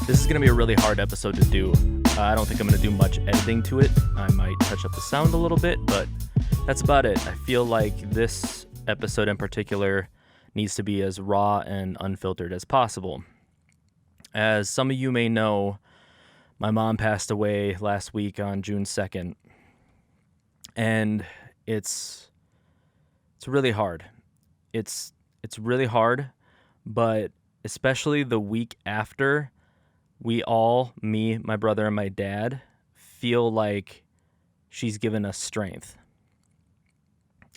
This is going to be a really hard episode to do. I don't think I'm going to do much editing to it. I might touch up the sound a little bit, but that's about it. I feel like this episode in particular needs to be as raw and unfiltered as possible. As some of you may know, my mom passed away last week on June 2nd, and it's really hard. It's really hard, but especially the week after, we all, me, my brother, and my dad, feel like she's given us strength.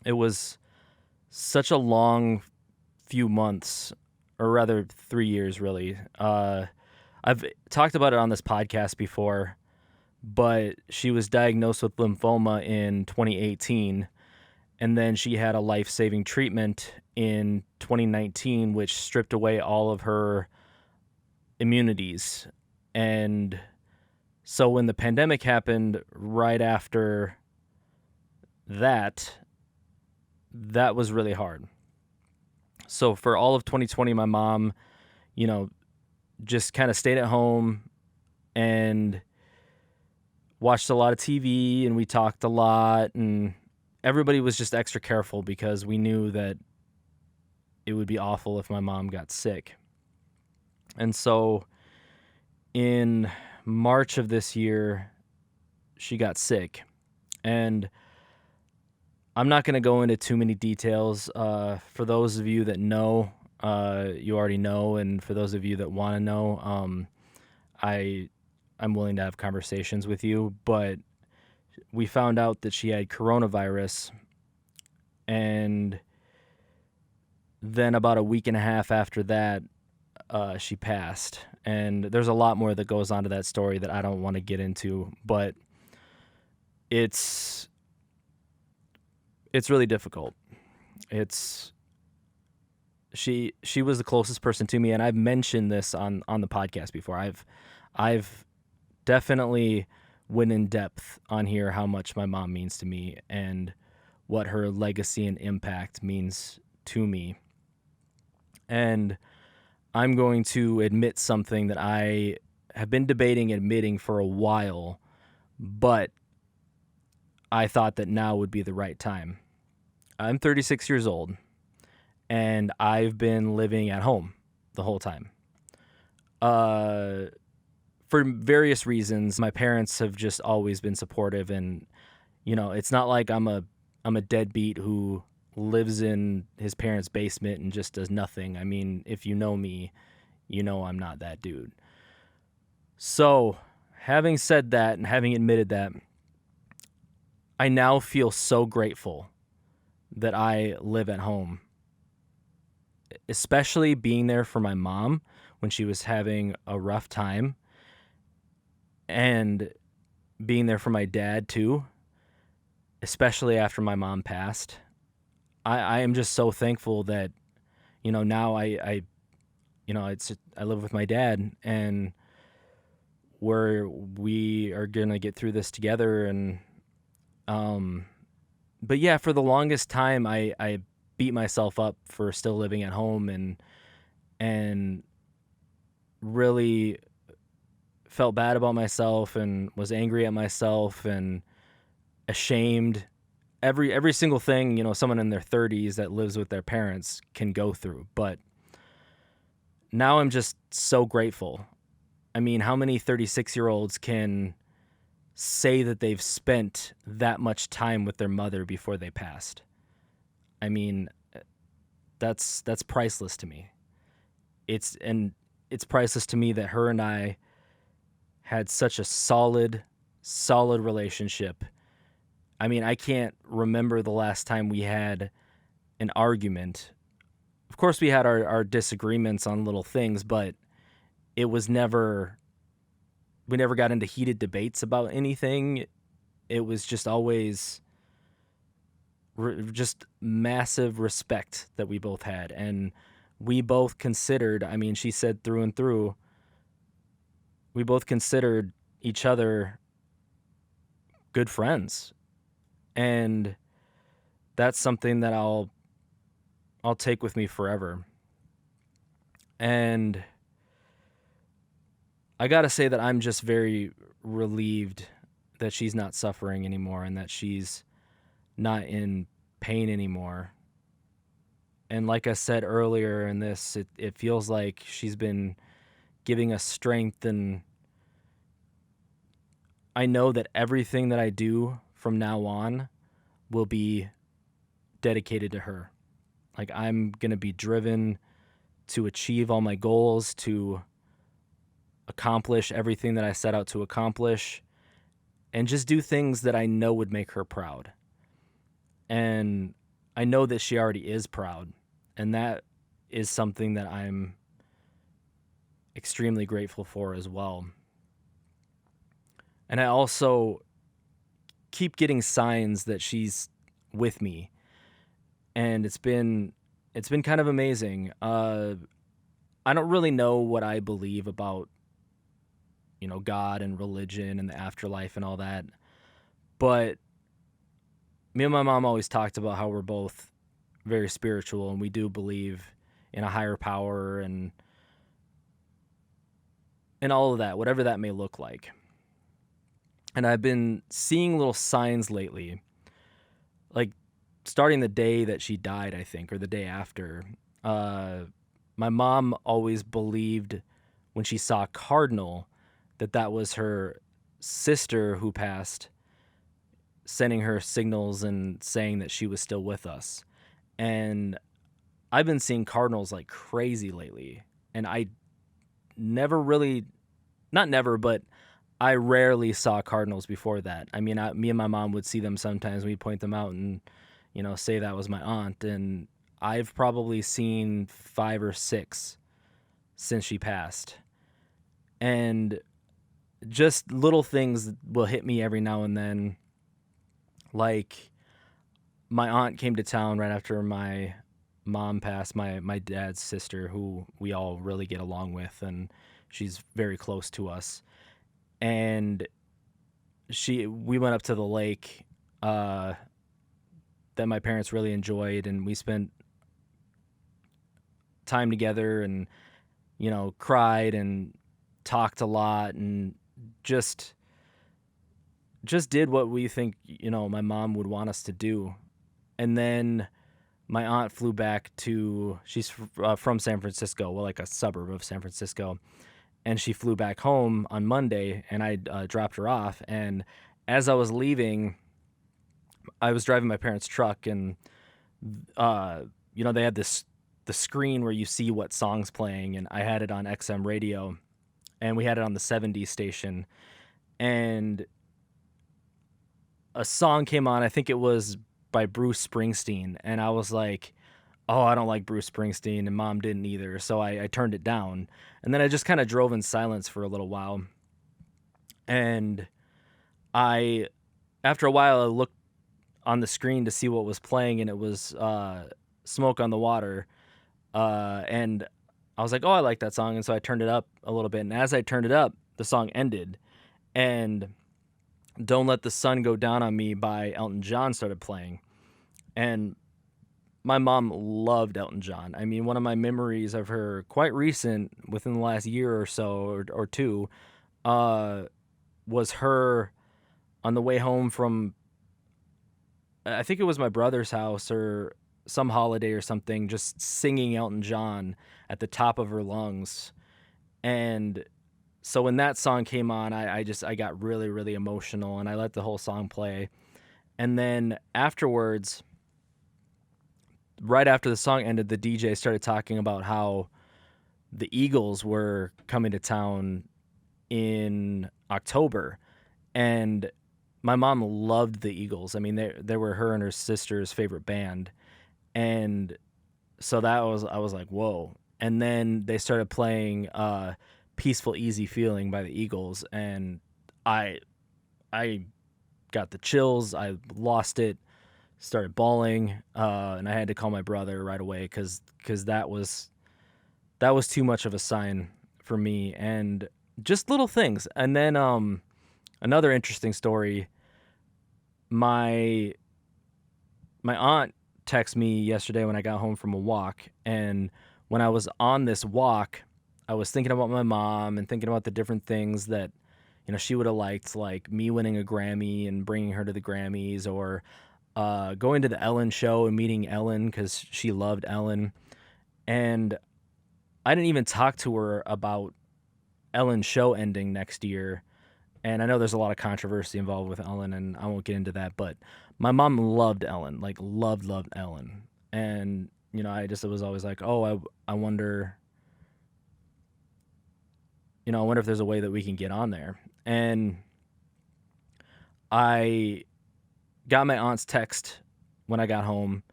It was such a long few months, or rather 3 years, really. I've talked about it on this podcast before, but she was diagnosed with lymphoma in 2018, and then she had a life-saving treatment in 2019, which stripped away all of her immunities. And so when the pandemic happened right after that was really hard. So for all of 2020, my mom, just kind of stayed at home and watched a lot of TV, and we talked a lot, and everybody was just extra careful because we knew that it would be awful if my mom got sick. And so in March of this year, she got sick. And I'm not going to go into too many details. For those of you that know, you already know. And for those of you that want to know, I'm willing to have conversations with you. But we found out that she had coronavirus. And then about a week and a half after that, she passed. And there's a lot more that goes on to that story that I don't want to get into, but it's really difficult. She was the closest person to me, and I've mentioned this on the podcast before. I've definitely went in depth on here how much my mom means to me and what her legacy and impact means to me. And I'm going to admit something that I have been debating admitting for a while, but I thought that now would be the right time. I'm 36 years old, and I've been living at home the whole time. For various reasons, my parents have just always been supportive, and it's not like I'm a deadbeat who lives in his parents' basement and just does nothing. I mean, if you know me, you know I'm not that dude. So, having said that and having admitted that, I now feel so grateful that I live at home, especially being there for my mom when she was having a rough time, and being there for my dad too, especially after my mom passed. I am just so thankful that, now I live with my dad, and we are going to get through this together. And, but yeah, for the longest time, I beat myself up for still living at home and really felt bad about myself and was angry at myself and ashamed. Every single thing, someone in their 30s that lives with their parents can go through. But now I'm just so grateful. I mean, how many 36-year-olds can say that they've spent that much time with their mother before they passed? I mean, that's priceless to me. It's priceless to me that her and I had such a solid relationship. I mean, I can't remember the last time we had an argument. Of course, we had our disagreements on little things, but it was we never got into heated debates about anything. It was just always just massive respect that we both had. And we both considered, I mean, she said through and through, we both considered each other good friends. And that's something that I'll take with me forever. And I gotta say that I'm just very relieved that she's not suffering anymore and that she's not in pain anymore. And like I said earlier in this, it feels like she's been giving us strength, and I know that everything that I do from now on will be dedicated to her. Like, I'm going to be driven to achieve all my goals, to accomplish everything that I set out to accomplish, and just do things that I know would make her proud. And I know that she already is proud, and that is something that I'm extremely grateful for as well. And I also keep getting signs that she's with me, and it's been kind of amazing. I don't really know what I believe about, God and religion and the afterlife and all that, but me and my mom always talked about how we're both very spiritual, and we do believe in a higher power and all of that, whatever that may look like. And I've been seeing little signs lately, like starting the day that she died, I think, or the day after. My mom always believed when she saw Cardinal that was her sister who passed, sending her signals and saying that she was still with us. And I've been seeing cardinals like crazy lately, and I never really, not never, but I rarely saw cardinals before that. I mean, me and my mom would see them sometimes. We'd point them out and, say that was my aunt. And I've probably seen 5 or 6 since she passed. And just little things will hit me every now and then. Like, my aunt came to town right after my mom passed, my dad's sister, who we all really get along with, and she's very close to us. And we went up to the lake that my parents really enjoyed, and we spent time together and, cried and talked a lot and just did what we think, my mom would want us to do. And then my aunt flew back she's from San Francisco, well, like a suburb of San Francisco. And she flew back home on Monday, and I dropped her off. And as I was leaving, I was driving my parents' truck, and, they had the screen where you see what song's playing, and I had it on XM radio, and we had it on the 70s station. And a song came on, I think it was by Bruce Springsteen, and I was like, oh, I don't like Bruce Springsteen, and Mom didn't either, so I turned it down. And then I just kind of drove in silence for a little while. And after a while, I looked on the screen to see what was playing, and it was Smoke on the Water. And I was like, oh, I like that song, and so I turned it up a little bit. And as I turned it up, the song ended, and Don't Let the Sun Go Down on Me by Elton John started playing. And my mom loved Elton John. I mean, one of my memories of her, quite recent, within the last year or so, or two, was her on the way home from, I think it was my brother's house or some holiday or something, just singing Elton John at the top of her lungs. And so when that song came on, I got really, really emotional, and I let the whole song play. And then afterwards, right after the song ended, the DJ started talking about how the Eagles were coming to town in October. And my mom loved the Eagles. I mean, they were her and her sister's favorite band. And so I was like, whoa. And then they started playing Peaceful Easy Feeling by the Eagles, and I got the chills. I lost it. Started bawling, and I had to call my brother right away because that was too much of a sign for me. And just little things. And then another interesting story. My aunt texted me yesterday when I got home from a walk, and when I was on this walk, I was thinking about my mom and thinking about the different things that, she would have liked, like me winning a Grammy and bringing her to the Grammys, or going to the Ellen show and meeting Ellen because she loved Ellen. And I didn't even talk to her about Ellen's show ending next year. And I know there's a lot of controversy involved with Ellen, and I won't get into that, but my mom loved Ellen, like loved Ellen. And, I just was always like, oh, I wonder, I wonder if there's a way that we can get on there. And I got my aunt's text when I got home,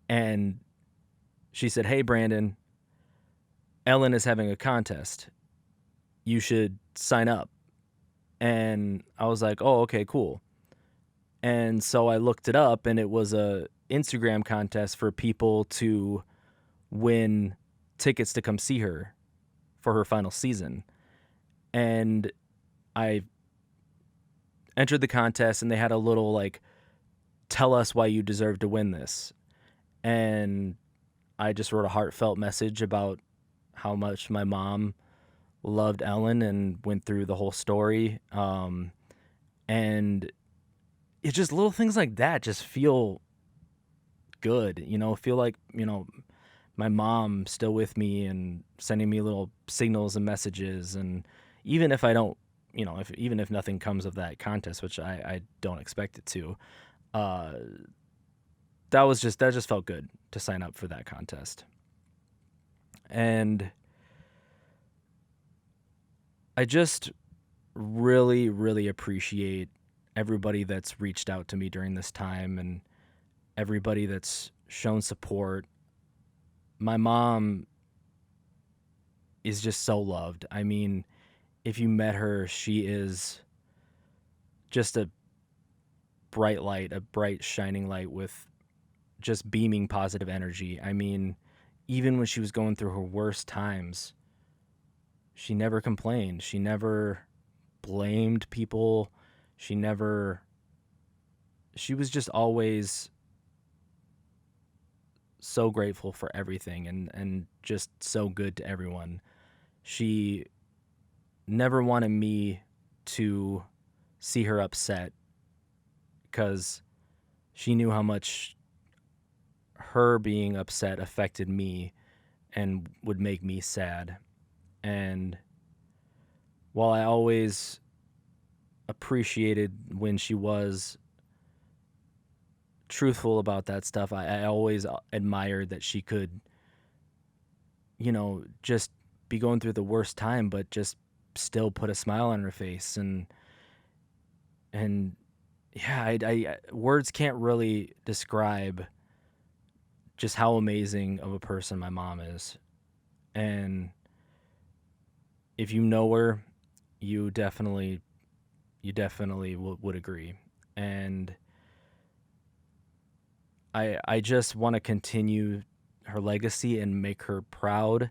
and she said, "Hey, Brandon, Ellen is having a contest. You should sign up." And I was like, "Oh, okay, cool." And so I looked it up, and it was a Instagram contest for people to win tickets to come see her for her final season. And I entered the contest, and they had a little like, "Tell us why you deserve to win this." And I just wrote a heartfelt message about how much my mom loved Ellen and went through the whole story. And it's just little things like that just feel good, feel like, my mom still with me and sending me little signals and messages. And even if I don't, even if nothing comes of that contest, which I don't expect it to, that just felt good to sign up for that contest. And I just really, really appreciate everybody that's reached out to me during this time and everybody that's shown support. My mom is just so loved. I mean, if you met her, she is just a bright light, a bright shining light with just beaming positive energy. I mean, even when she was going through her worst times, she never complained. She never blamed people. She was just always so grateful for everything and just so good to everyone. She never wanted me to see her upset because she knew how much her being upset affected me and would make me sad. And while I always appreciated when she was truthful about that stuff, I always admired that she could, just be going through the worst time, but just still put a smile on her face. And yeah, I words can't really describe just how amazing of a person my mom is. And if you know her, you definitely would agree. And I just want to continue her legacy and make her proud,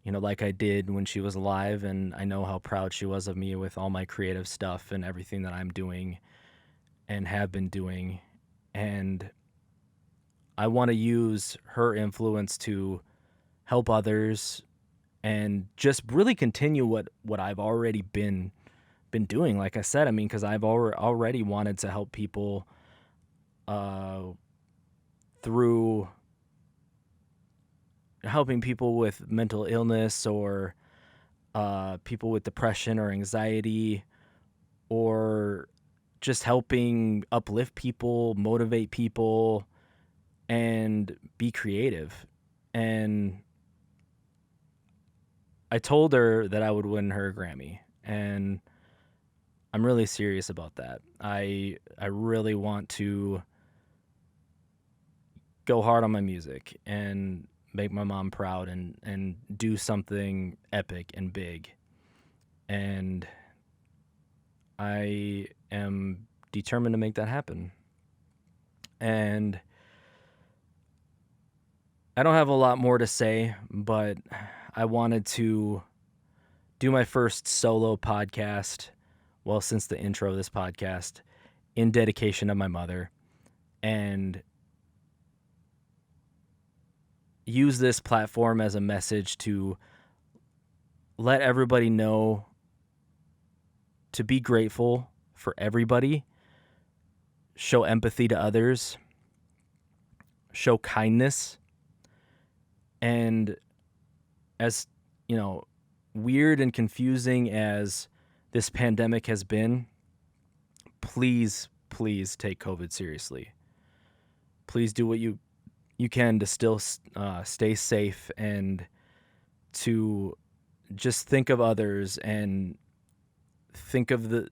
like I did when she was alive. And I know how proud she was of me with all my creative stuff and everything that I'm doing and have been doing. And I want to use her influence to help others and just really continue what I've already been doing. Like I said, I mean, because I've already wanted to help people through helping people with mental illness or people with depression or anxiety, or just helping uplift people, motivate people, and be creative. And I told her that I would win her a Grammy, and I'm really serious about that. I really want to go hard on my music and make my mom proud and do something epic and big. And I am determined to make that happen. And I don't have a lot more to say, but I wanted to do my first solo podcast, well, since the intro of this podcast, in dedication of my mother, and use this platform as a message to let everybody know to be grateful for everybody, show empathy to others, show kindness, and as, weird and confusing as this pandemic has been, please take COVID seriously. Please do what you can to still stay safe and to just think of others and think of the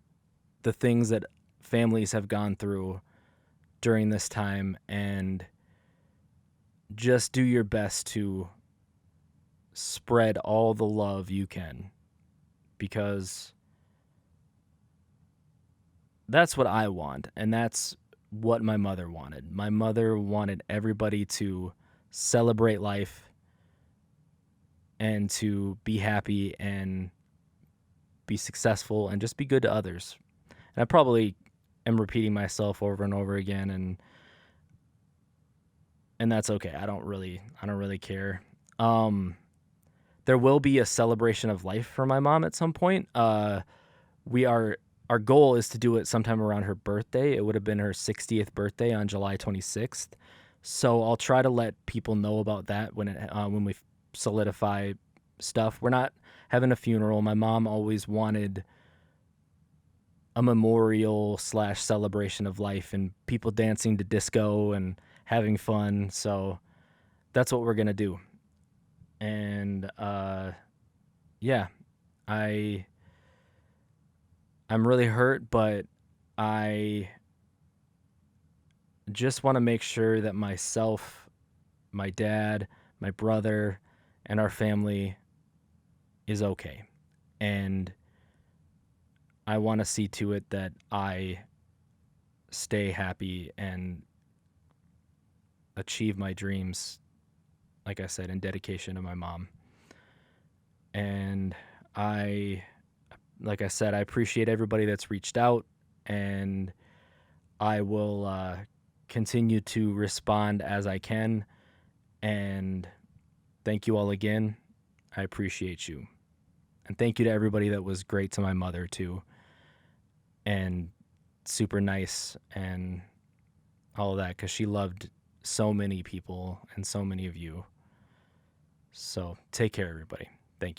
things that families have gone through during this time, and just do your best to spread all the love you can, because that's what I want, and that's what my mother wanted. My mother wanted everybody to celebrate life and to be happy and be successful and just be good to others. And I probably am repeating myself over and over again, and that's okay. I don't really care. There will be a celebration of life for my mom at some point. Our goal is to do it sometime around her birthday. It would have been her 60th birthday on July 26th. So I'll try to let people know about that when we solidify stuff. We're not having a funeral. My mom always wanted a memorial / celebration of life and people dancing to disco and having fun. So that's what we're going to do. And yeah, I'm really hurt, but I just want to make sure that myself, my dad, my brother, and our family is okay. And I want to see to it that I stay happy and achieve my dreams, like I said, in dedication to my mom. And like I said, I appreciate everybody that's reached out, and I will continue to respond as I can. And thank you all again. I appreciate you. And thank you to everybody that was great to my mother too, and super nice and all of that, because she loved so many people and so many of you. So take care, everybody.